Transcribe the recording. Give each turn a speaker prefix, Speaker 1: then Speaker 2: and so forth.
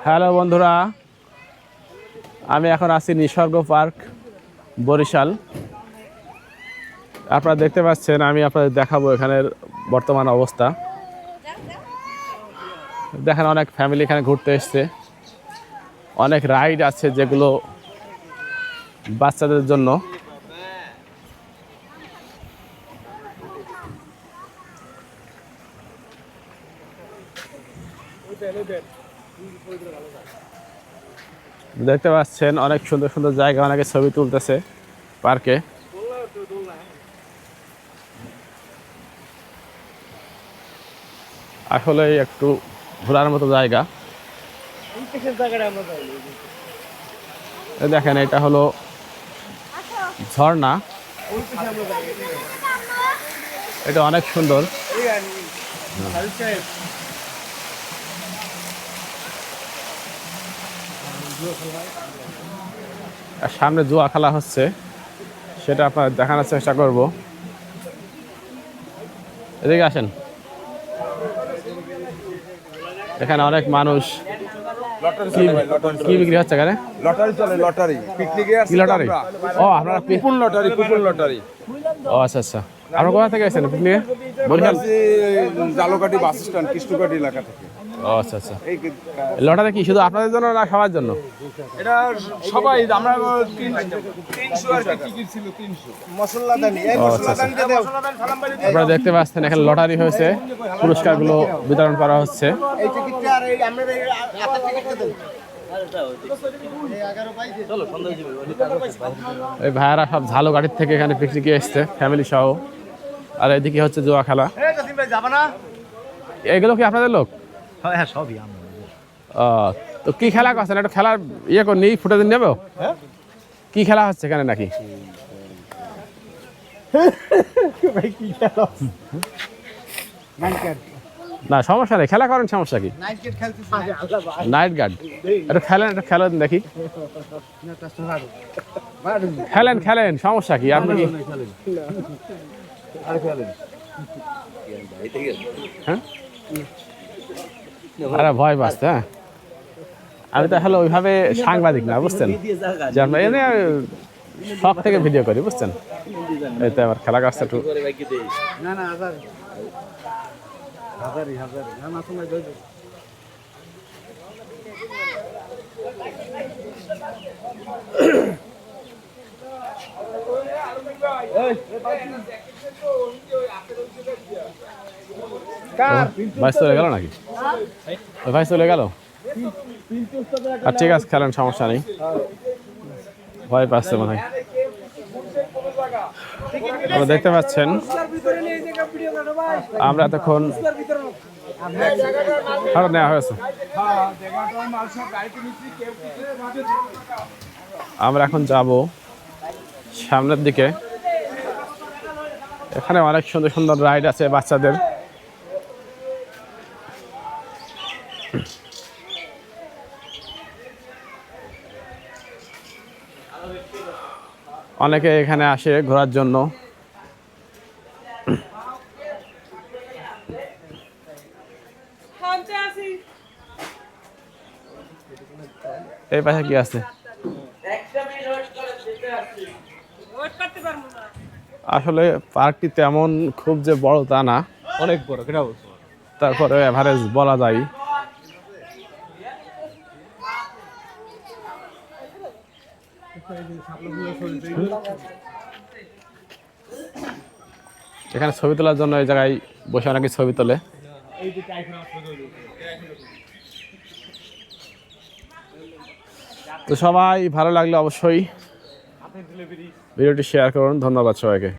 Speaker 1: Hello বন্ধুরা, আমি এখন আছি নিসর্গ পার্ক বরিশাল। আপনারা দেখতে পাচ্ছেন, আমি আপনাদের দেখাবো এখানের বর্তমান অবস্থা। দেখেন, অনেক ফ্যামিলি এখানে ঘুরতে এসছে। অনেক রাইড আছে যেগুলো বাচ্চাদের জন্য। দেখতে পাচ্ছেন অনেক সুন্দর সুন্দর জায়গা, অনেকে ছবি তুলতেছে পার্কে। আসলে একটু ঘোরার মতো জায়গা। দেখেন, এটা হলো ঝর্ণা। এটা অনেক সুন্দর। সামনে জুয়া খেলা হচ্ছে, সেটা আপনার দেখানোর চেষ্টা করব। এদিকে আসেন। এখানে অনেক মানুষ। কি বিক্রি হচ্ছে এখানে?
Speaker 2: লটারি চলে, লটারি পিকনিকে আসছে।
Speaker 1: লটারি? ও, আপনারা
Speaker 2: কুপন লটারি, কুপন লটারি।
Speaker 1: ও আচ্ছা আচ্ছা। আপনারা কোথা থেকে এসেছেন পিকনিকে? বরিশাল
Speaker 2: জালকাঠি বাস স্ট্যান্ড, কৃষ্ণকাঠি এলাকা থেকে।
Speaker 1: ও আচ্ছা আচ্ছা। লটারি কি শুধু আপনাদের জন্য না সবার জন্য?
Speaker 2: এটা সবাই, আমরা 300 আর কি টিকিট ছিল, 300 মশলা দানি। এই মশলা দানি দাও।
Speaker 1: আপনারা দেখতে পাচ্ছেন এখানে লটারি হয়েছে, পুরস্কারগুলো বিতরণ করা হচ্ছে।
Speaker 2: এই টিকিটটা আর এই আমরা একটা টিকিটটা দেন।
Speaker 1: এই ভাইয়ারা সব ঝালো গাড়ির থেকে এখানে পিকনিকে এসছে ফ্যামিলি সহ। আর এদিকে হচ্ছে জুয়া খেলা। এগুলো কি আপনাদের লোক?
Speaker 3: হ্যাঁ, সবই আমরা।
Speaker 1: তো কি খেলা করছেন? একটু খেলার ইয়ে করে নিই, ফুটেজ নেবো। কি খেলা হচ্ছে এখানে নাকি? না সমস্যা নেই, খেলা করেন, সমস্যা কি? নাইট গার্ড একটু খেলেন, একটু খেলেন দেখি। খেলেন খেলেন, সমস্যা কি? আপনি কি হ্যাঁ? আরে ভয় পাচ্ছে। হ্যাঁ, আমি তো হলো ওইভাবে সাংবাদিক না, বুঝছেন, যে আমরা এনে শখ থেকে ভিডিও করি, বুঝছেন। এই তো আমার খেলা কাজটা একটু ভাই চলে গেল নাকি? ভাই চলে গেল। আর ঠিক আছে, খেলেন, সমস্যা নেই। ভয় পাচ্ছে মনে হয়। আপনারা দেখতে পাচ্ছেন আমরা এতক্ষণ নেওয়া হয়েছে। আমরা এখন যাব সামনের দিকে। এখানে অনেক সুন্দর সুন্দর রাইড আছে বাচ্চাদের। অনেকে এখানে আসে ঘোরার জন্য। এই পাশে কি আছে? আসলে পার্কটি তেমন খুব যে বড় তা না,
Speaker 3: অনেক বড়, কেন বলছো?
Speaker 1: তারপরে এভারেজ বলা যায়। এখানে ছবি তোলার জন্য এই জায়গায় বসে অনেকে ছবি তোলে। তো সবাই ভালো লাগলে অবশ্যই ভিডিওটি শেয়ার করুন। ধন্যবাদ সবাইকে।